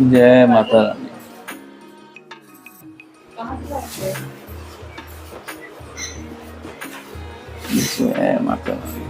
जय माता रानी। जय माता रानी।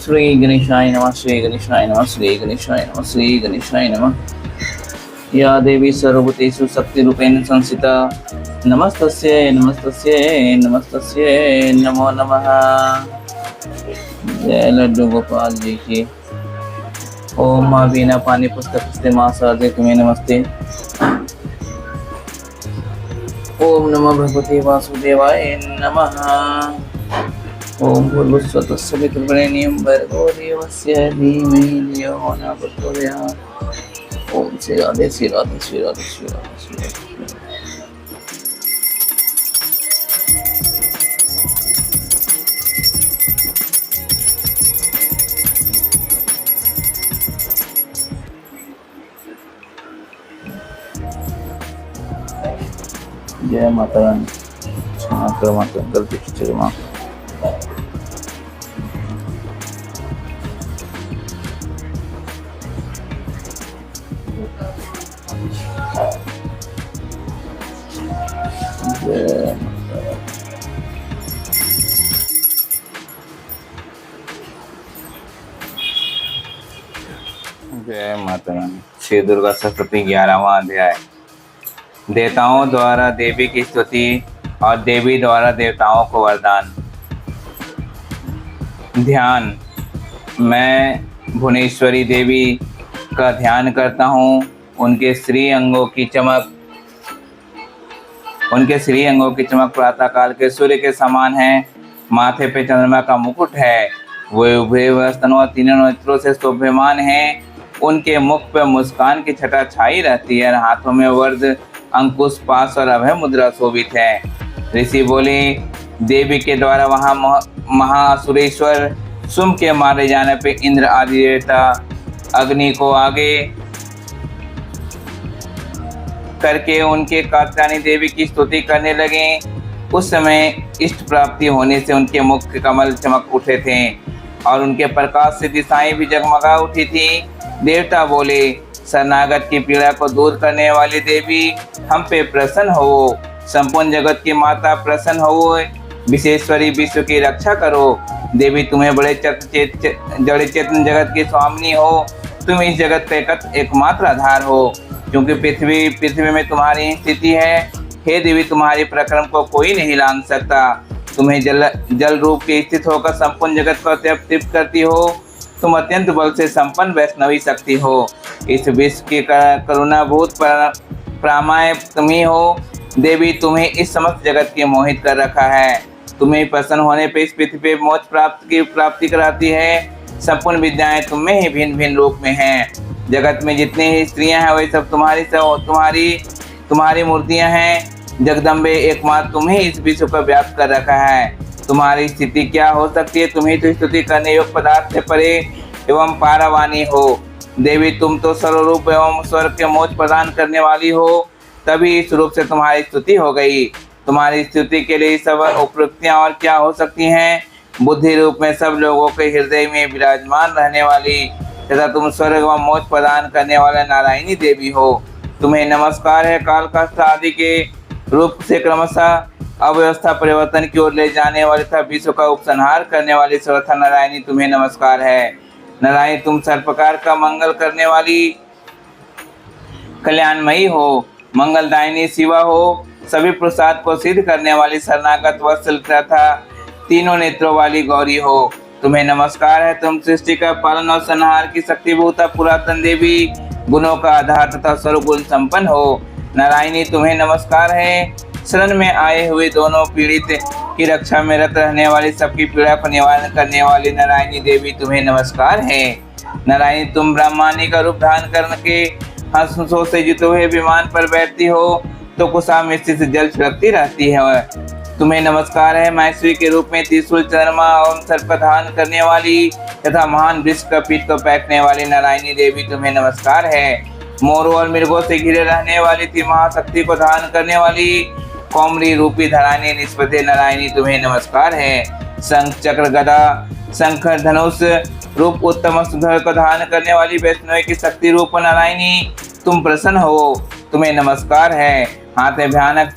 श्री गणेशाय नमः। श्री गणेशाय नमः। श्री गणेशाय नमः। श्री गणेशाय नमः। या देवी सर्वभूतेषु शक्तिरूपेण संस्थिता नमस्तस्यै नमस्तस्यै नमस्तस्यै नमो नमः। जय लड्डू गोपाल जी की। ओम माँ बीना पानी पुस्तक माँ शारदे तुम्हें नमस्ते। ओम नमो भगवते वासुदेवाय नमः। ओम भूर्भुवस्सुः सवितुर्वरेण्यं भर्गो देवस्य धीमहि धियो यो न प्रचोदयात्। ओम श्री राधे श्री राधे श्री राधे श्री राधे श्री राधे। जय माता रानी। क्षमा करो माता, गलती की क्षमा। जय माता रानी। श्री दुर्गा सप्तशती 11वां अध्याय। देवताओं द्वारा देवी की स्तुति और देवी द्वारा देवताओं को वरदान। ध्यान। मैं भुवनेश्वरी देवी का ध्यान करता हूँ। उनके श्री अंगों की चमक प्रातःकाल के सूर्य के समान है। माथे पे चंद्रमा का मुकुट है। वे उभरे हुए स्तनों और तीनों नेत्रों से शोभायमान हैं। उनके मुख पर मुस्कान की छटा छाई रहती है और हाथों में वर्द, अंकुश, पाश और अभय मुद्रा शोभित है। ऋषि बोले, देवी के द्वारा वहाँ महासुरेश्वर शुंभ के मारे जाने पे इंद्र आदि देवता अग्नि को आगे करके उनके कात्यायनी देवी की स्तुति करने लगे। उस समय इष्ट प्राप्ति होने से उनके मुख के कमल चमक उठे थे और उनके प्रकाश से दिशाएं भी जगमगा उठी थी। देवता बोले, शरणागत की पीड़ा को दूर करने वाली देवी, हम पे प्रसन्न हो। संपूर्ण जगत की माता प्रसन्न हो। विशेश्वरी, विश्व की रक्षा करो। देवी, तुम्हें बड़े जड़ चेतन जगत की स्वामिनी हो। तुम इस जगत का एकमात्र आधार हो, क्योंकि पृथ्वी में तुम्हारी स्थिति है। हे देवी, तुम्हारे पराक्रम को कोई नहीं लांघ सकता। तुम्हें जल रूप के स्थित होकर संपूर्ण जगत को तृप्त करती हो। तुम अत्यंत बल से संपन्न वैष्णवी शक्ति हो। इस विश्व की करुणाभूत प्रामाय तुम ही हो। देवी, तुम्हें इस समस्त जगत के मोहित कर रखा है। तुम्हें प्रसन्न होने पे इस पृथ्वी पे मोक्ष प्राप्ति कराती है। संपूर्ण विद्याएं तुम में ही भिन्न भिन्न रूप में हैं। जगत में जितनी ही स्त्रियां हैं, वही सब तुम्हारी मूर्तियां हैं। जगदम्बे, एकमात्र तुम ही इस विश्व को व्याप्त कर रखा है। तुम्हारी स्थिति क्या हो सकती है? तुम ही तो स्तुति करने योग्य पदार्थ से परे एवं पारावानी हो। देवी, तुम तो सर्वरूप एवं स्वर्ग के मोक्ष प्रदान करने वाली हो, तभी इस रूप से तुम्हारी स्तुति हो गई। तुम्हारी स्तुति के लिए सब उपयुक्तियां और क्या हो सकती हैं? बुद्धि रूप में सब लोगों के हृदय में विराजमान रहने वाली तथा तुम स्वर्ग व मोक्ष प्रदान करने वाले नारायणी देवी हो। तुम्हें नमस्कार है। काल काष्ठ आदि के रूप से क्रमशः अव्यवस्था परिवर्तन की ओर ले जाने वाले तथा विश्व का उपसंहार करने वाली सर्वथा नारायणी तुम्हें नमस्कार है। नारायणी, तुम सर्वप्रकार का मंगल करने वाली कल्याणमयी हो, मंगलदायिनी शिवा हो। सभी प्रसाद को सिद्ध करने वाली शरणागत वत्सल तथा तीनों नेत्रों वाली गौरी हो। तुम्हें नमस्कार है। तुम सृष्टि का पालन और संहार की शक्तिभूता पुरातन देवी, गुणों का आधार तथा सर्वगुण संपन्न हो। नारायणी, तुम्हें नमस्कार है। शरण में आए हुए दोनों पीड़ित की रक्षा में रत रहने वाली, सबकी पीड़ा को निवारण करने वाली नारायणी देवी, तुम्हें नमस्कार है। नारायणी, तुम ब्रह्मांडी का रूप धारण करके हंसों से जुटे हुए विमान पर बैठती हो तो कुशा में स्थित जल छिड़कती रहती है। तुम्हें नमस्कार है। माहेश्वरी के रूप में त्रिशूल, चंद्रमा और सर्प का धारण करने वाली तथा महान वृक्ष का पीठ को फेंकने वाली नारायणी देवी तुम्हें नमस्कार है। मोरों और मृगों से घिरे रहने वाली थी महाशक्ति को धारण करने वाली कौमरी रूपी धरानी निष्पते नारायणी तुम्हें नमस्कार है। शंख, चक्र, गदा, शंकर, धनुष रूप उत्तम सुधर को धारण करने वाली वैष्णवी की शक्ति रूप नारायणी तुम प्रसन्न हो, तुम्हें नमस्कार है। हाथ में भयानक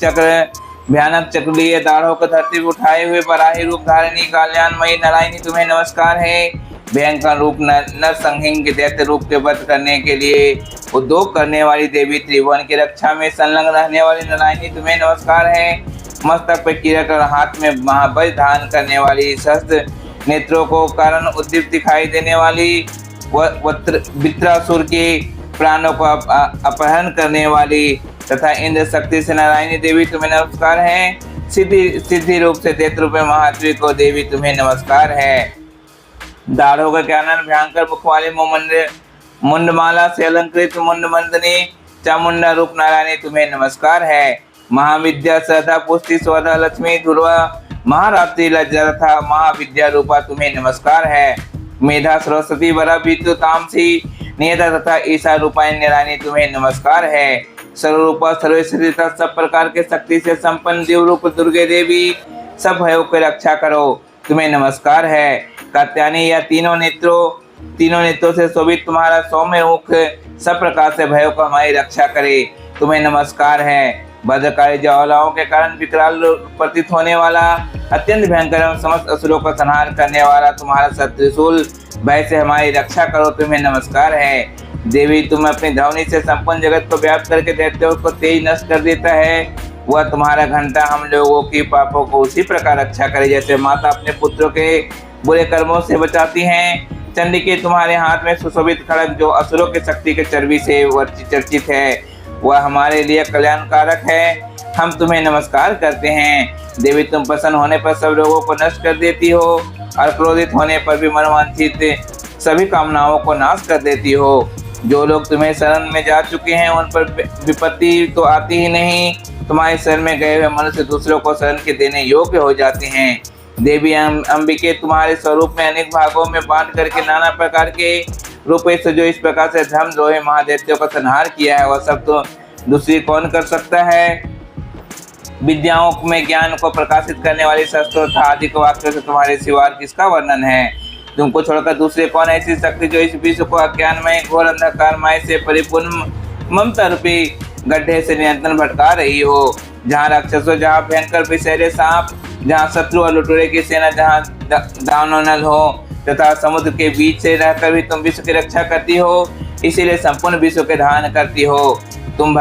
चक्र लिए दाढ़ों को धरती पर उठाए हुए बराही रूप धारिणी कल्याणमयी नारायणी तुम्हें नमस्कार है। भयंकर रूप नर संहिंग के दैत्य रूप के वध करने के लिए उद्योग करने वाली देवी, त्रिभुवन की रक्षा में संलग्न रहने वाली नारायणी तुम्हें नमस्कार है। मस्तक पर किरक और हाथ में महाबल धारण करने वाली, सहस्त्र नेत्रों को कारण उद्दीप्त दिखाई देने वाली, वित्रासुर के प्राणों को अपहरण करने वाली तथा इंद्र शक्ति से नारायणी देवी तुम्हें नमस्कार है। सिद्धि रूप से दैत्य रूप में महात्वी को देवी तुम्हें नमस्कार है। दाढ़ों का ज्ञानन भयंकर मुख वाले मुंडमाला से अलंकृत मुंडमंदनी चामुंडा रूप नारायणी तुम्हें नमस्कार है। महाविद्या, श्रद्धा, पुष्टि, स्वधा, लक्ष्मी, ध्रुवा, महारात्रि, लज्जा, महाविद्या रूपा तुम्हें नमस्कार है। मेधा, सरस्वती, वरा, विद्युत, तामसी, नियता तथा ईशा रूपायण नारायणी तुम्हें नमस्कार है। सर्वरूपा, सर्वेश्वरी तथा सब प्रकार के शक्ति से संपन्न देव रूप दुर्गे देवी, सब भयों की रक्षा करो, तुम्हें नमस्कार है। कात्यायनी या तीनों नेत्रों से शोभित तुम्हारा सौम्य मुख सब प्रकार से भयों को हमारी रक्षा करे, तुम्हें नमस्कार है। भद्रकाली ज्वालाओं के कारण विकराल प्रतीत होने वाला, अत्यंत भयंकर एवं समस्त असुरों का संहार करने वाला तुम्हारा त्रिशूल भय से हमारी रक्षा करो, तुम्हें नमस्कार है। देवी, तुम अपनी ध्वनि से संपूर्ण जगत को व्याप्त करके दैत्यों को तेज नष्ट कर देता है। वह तुम्हारा घंटा हम लोगों की पापों को उसी प्रकार रक्षा करे जैसे माता अपने पुत्रों के बुरे कर्मों से बचाती हैं। चंडिके, तुम्हारे हाथ में सुशोभित खड़ग जो असुरों की शक्ति के चर्बी से चर्चित है, वह हमारे लिए कल्याणकारक है, हम तुम्हें नमस्कार करते हैं। देवी, तुम प्रसन्न होने पर सब लोगों को नष्ट कर देती हो और क्रोधित होने पर भी मनवांछित सभी कामनाओं को नाश कर देती हो। जो लोग तुम्हें शरण में जा चुके हैं उन पर विपत्ति तो आती ही नहीं, तुम्हारे शरण में गए हुए मनुष्य दूसरों को शरण के देने योग्य हो जाते हैं। देवी अंबिके, तुम्हारे स्वरूप में अनेक भागों में बांट करके नाना प्रकार के रूपों से जो इस प्रकार से धर्मद्रोही महादैत्यों का संहार किया है, वह सब तो दूसरी कौन कर सकता है। विद्याओं में ज्ञान को प्रकाशित करने वाली शस्त्रों तथा आदि वाक्यों से तुम्हारे सिवा किसका वर्णन है। तुमको छोड़कर दूसरे कौन ऐसी शक्ति जो इस विश्व को अज्ञानमय घोर अंधकार माय से परिपूर्ण ममता रूपी गड्ढे से नियंत्रण भटका रही हो। जहाँ राक्षसों, जहाँ भयंकर विषैले सांप, जहाँ शत्रु और लुटेरे की सेना, जहाँ दानव हो तथा समुद्र के बीच से रहकर भी तुम विश्व की रक्षा करती हो, इसीलिए संपूर्ण विश्व के धारण करती हो। तुम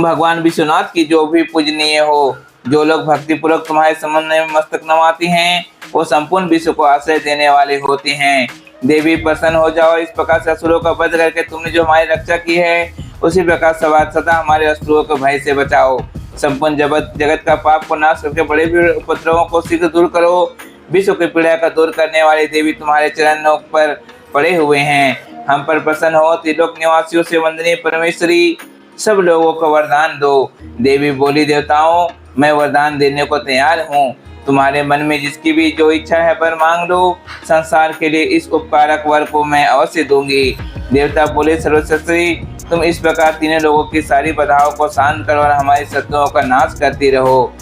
भगवान विश्वनाथ की जो भी पूजनीय हो। जो लोग भक्तिपूर्वक तुम्हारे समन्वय में मस्तक नवाती हैं, वो संपूर्ण विश्व को आश्रय देने वाले होते हैं। देवी, प्रसन्न हो जाओ। इस प्रकार से असुरों का वध करके तुमने जो हमारी रक्षा की है, उसी प्रकार सदा हमारे असुरों को भय से बचाओ। संपूर्ण जगत का पाप को नाश करके बड़े भी उपद्रवों को शीघ्र दूर करो। विश्व की पीड़ा का दूर करने वाली देवी, तुम्हारे चरणों पर पड़े हुए हैं, हम पर प्रसन्न हो। त्रिलोक निवासियों से वंदनीय परमेश्वरी, सब लोगों को वरदान दो। देवी बोली, देवताओं, मैं वरदान देने को तैयार हूँ। तुम्हारे मन में जिसकी भी जो इच्छा है पर मांग लो। संसार के लिए इस उपकारक वर को मैं अवश्य दूंगी। देवता बोले, सर्वशक्ति, तुम इस प्रकार तीनों लोगों की सारी बाधाओं को शांत करो और हमारे शत्रुओं का नाश करती रहो।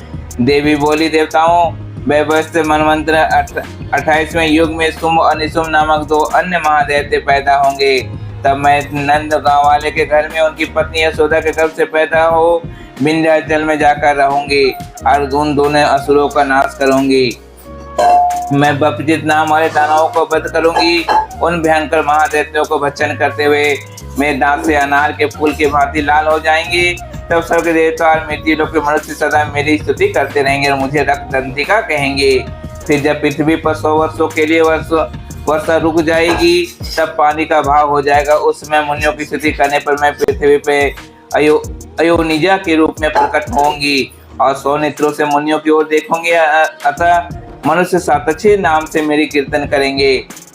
देवी बोली, देवताओं, वैवस्त्र मनवंतर 28वें युग में शुंभ और निशुंभ नामक दो अन्य महादैत्य पैदा होंगे। तब मैं नंद गांव वाले के घर में उनकी पत्नी यशोदा के गर्भ से पैदा हो विंध्याचल में जाकर रहूंगी और उन दोनों असुरों का नाश करूंगी। मैं बपजित नाम वाले दानवों को वध करूंगी। उन भयंकर महादैत्यों को भक्षण करते हुए मेरे दांत से अनार के फूल की भांति लाल हो जाएंगे। तब स्वर्ग देवता और मृत्यु लोक के मनुष्य सदा मेरी स्तुति करते रहेंगे और मुझे रक्तदंतिका कहेंगे। फिर जब पृथ्वी पर 100 वर्षों के लिए वर्षा रुक जाएगी, तब पानी का भाव हो जाएगा। उस समय मुनियों की स्तुति करने पर मैं पृथ्वी पे अयोनिजा के रूप में प्रकट होंगी और 100 नेत्रों से मुनियों की ओर देखोगे। अतः मनुष्य सातक्षी नाम से मेरी कीर्तन करेंगे।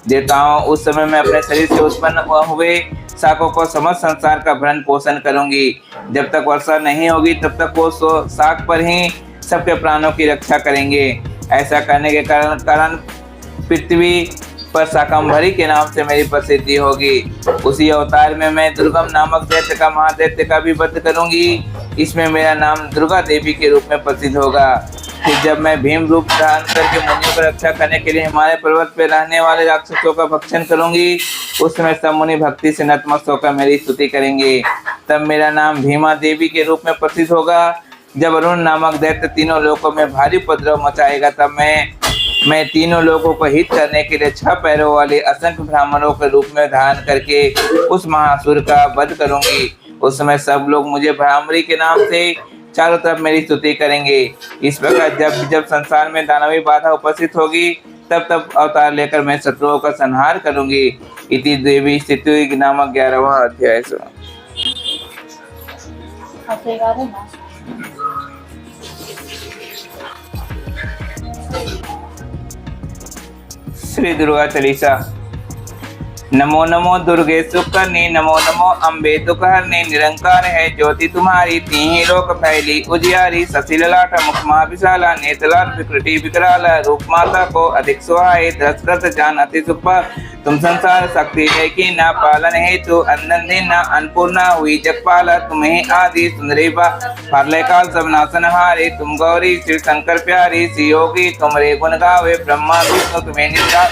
देवताओं, उस समय मैं अपने शरीर से उत्पन्न हुए शाकों को समस्त संसार का भरण पोषण करूंगी। जब तक वर्षा नहीं होगी तब तक वो शाक पर ही सबके प्राणों की रक्षा करेंगे। ऐसा करने के कारण पृथ्वी पर शाकंभरी के नाम से मेरी प्रसिद्धि होगी। उसी अवतार में मैं दुर्गम नामक दैत्य का महादैत्य का भी वध करूंगी। इसमें मेरा नाम दुर्गा देवी के रूप में प्रसिद्ध होगा। फिर जब मैं भीम रूप धारण करके मुनियों की रक्षा करने के लिए हिमालय पर्वत पर रहने वाले राक्षसों का भक्षण करूंगी, उस समय सब मुनि भक्ति से नतमस्तक होकर मेरी स्तुति करेंगे। तब मेरा नाम भीमा देवी के रूप में प्रसिद्ध होगा। जब वरुण नामक दैत्य तीनों लोकों में भारी उपद्रव मचाएगा, तब मैं तीनों लोगों को हित करने के लिए 6 पैरों वाले असंख्य ब्राह्मणों के रूप में धारण करके उस महासुर का वध करूंगी। उस समय सब लोग मुझे भ्रामरी के नाम से चारों तरफ मेरी स्तुति करेंगे। इस प्रकार जब जब संसार में दानवी बाधा उपस्थित होगी, तब तब अवतार लेकर मैं शत्रुओं का संहार करूंगी। इति देवी स्तुति नामक 11वां अध्याय। श्री दुर्गा चालीसा। नमो नमो दुर्गे सुकर्णी, नमो नमो अम्बे दुखहरणी। निरंकार है ज्योति तुम्हारी, तीन लोक फैली उजियारी। शशि ललाट मुखमा विशाला, नेत्रलाट विकृति विकराला। रूप माता को अधिक सुहाए, दशरथ जान अति सुपा। तुम संसार शक्ति है कि न पालन हेतु, अंधन दिन न अन्नपूर्णा हुई जगपाला। तुम्हें आदि सुंदरी पार्ले काल सब नासन हारे। तुम गौरी शिव शंकर प्यारी, श्री योगी तुमरे गुण गावे। ब्रह्मा विष्णु तुम्हें निंदा,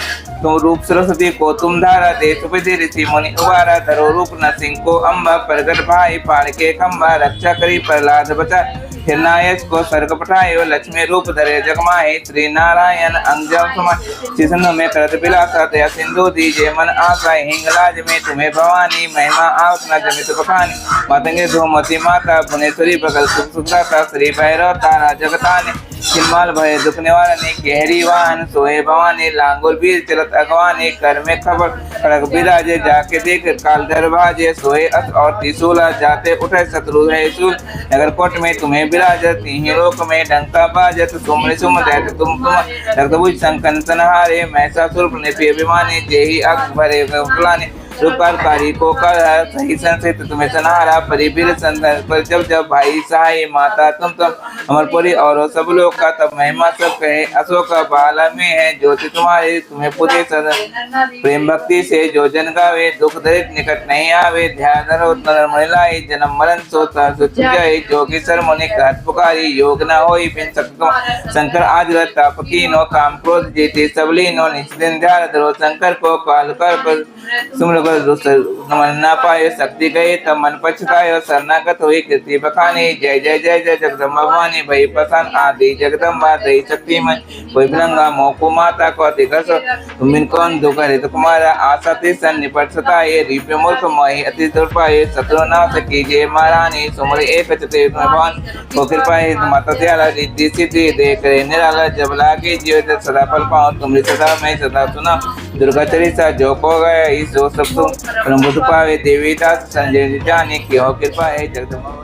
तुम रूप सरस्वती को तुम धारा। देश विधि ऋषि मुनि उबारा, धरो रूप नरसिंह को अम्बा। प्रगट भाई पाड़ के खम्बा, रक्षा करी प्रहलाद बचा। हिरणायक को स्वर्ग पठाए, लक्ष्मी रूप धरे जगमाए। श्री नारायण अंजम समय सिंधु में करत बिलासा। दया सिंधु दीजे मन आशा, हिंगलाज में तुम्हें भवानी। महिमा आवतना जमित बखानी, मातंगे धूमती माता। भुवनेश्वरी बगल सुखदाता, श्री भैरव तारा जगतानी। सिम्माल भय दुख निवारणी, केहरी वाहन सोए भवानी। लांगुल वीर चलत अगवानी, कर में खबर खड़ग बिराजे। जाके देख काल दरवाजे, सोए अस और त्रिशूला। जाते उठे शत्रु है शूल, नगर कोट में तुम्हें विराजत। तीन लोक में डंका बाजत, तुमरे सुम दैत तुम रक्तभुज संकन संहारे। महिषासुर निपि अभिमानी, जेहि अख भरे फलाने। रूपकारी को कर सही संसित तुम्हें सनहारा। परिवीर संदर पर जब जब भाई सहाय। माता तुम अमरपुरी और सब लोग का, तब महिमा सब कहे। अशोक बाला में है ज्योति तुम्हारे, तुम्हें पूरे सदन। प्रेम भक्ति से जो जन गावे, दुख दरिद्र निकट नहीं आवे। ध्यान धरो नर महिलाए, जन्म मरण सोता सुच जाए। जोगी सर मुनि कहत पुकारी, योग न होई बिन सकतो। शंकर आज ताप कीनो, काम क्रोध जेते सब लीनो। निश्चित दिन ध्यान धरो शंकर को, काल कर सुमर न पाए। शक्ति गए तब मन पछतायो, शरणागत हुई कीर्ति बखानी। जय जय जय जय जगदम्बा भवानी, भई प्रसन्न आदि जगदम्बा। दई शक्ति में कोई भलंगा, मोको माता को अधिकस। तुम कौन दुख हरित कुमारा, आशा तिसन निपट सताए। रीप मूर्ख मोहि अति दुर्पाए, शत्रु नाश कीजिए महारानी। सुमर एक चते भगवान को कृपाए। माता दयाला रिद्धि सिद्धि दे करे निराला। जब लागे जीव सदा फल पाओ, तुम सदा मैं सदा सुना। दुर्गा चालीसा जो को गया ईसो सब तुम प्रमुख पावे। देवी दास संजय जाने की हो कृपा है जगदम्बा।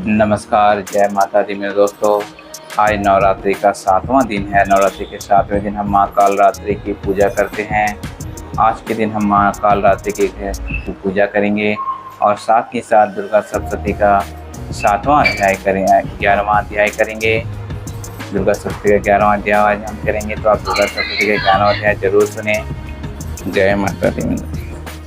नमस्कार, जय माता दी मेरे दोस्तों। आज नवरात्रि का 7वां दिन है। नवरात्रि के 7वें दिन हम माँ काल रात्रि की पूजा करते हैं। आज के दिन हम माँ काल रात्रि की पूजा करेंगे और साथ ही साथ दुर्गा सप्तशती का 7वां अध्याय करेंगे, 11वां अध्याय करेंगे। दुर्गा सप्तशती का 11वां अध्याय आज हम करेंगे, तो आप दुर्गा सप्तशती का 11वां अध्याय जरूर सुने। जय माता दी।